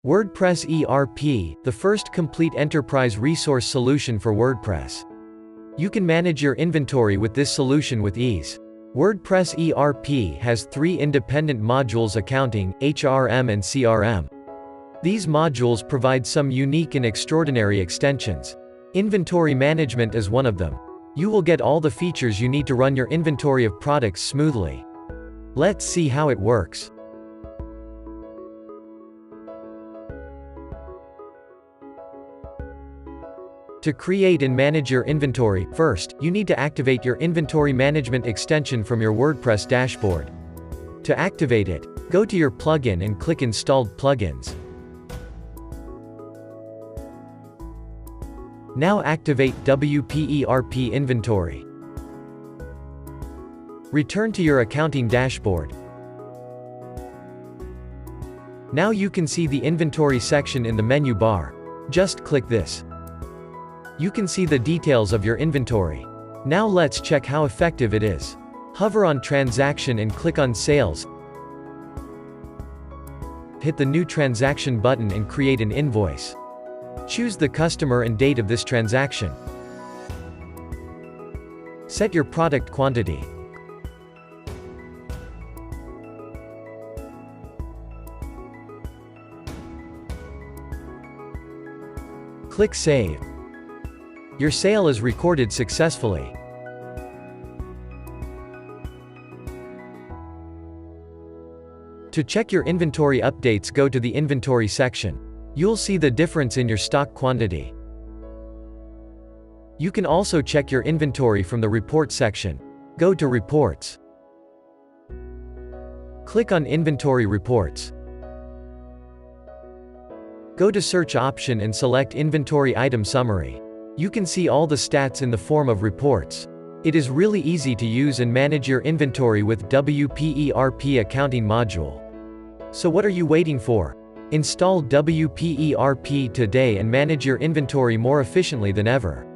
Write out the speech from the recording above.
WordPress ERP, the first complete enterprise resource solution for WordPress. You can manage your inventory with this solution with ease. WordPress ERP has 3 independent modules: accounting, HRM and CRM. These modules provide some unique and extraordinary extensions. Inventory management is one of them. You will get all the features you need to run your inventory of products smoothly. Let's see how it works. To create and manage your inventory, first, you need to activate your inventory management extension from your WordPress dashboard. To activate it, go to your plugin and click Installed Plugins. Now activate WP ERP Inventory. Return to your accounting dashboard. Now you can see the inventory section in the menu bar. Just click this. You can see the details of your inventory. Now let's check how effective it is. Hover on Transaction and click on Sales. Hit the New Transaction button and create an invoice. Choose the customer and date of this transaction. Set your product quantity. Click Save. Your sale is recorded successfully. To check your inventory updates, go to the Inventory section. You'll see the difference in your stock quantity. You can also check your inventory from the Report section. Go to Reports. Click on Inventory Reports. Go to Search option and select Inventory Item Summary. You can see all the stats in the form of reports. It is really easy to use and manage your inventory with WP ERP accounting module. So what are you waiting for? Install WP ERP today and manage your inventory more efficiently than ever.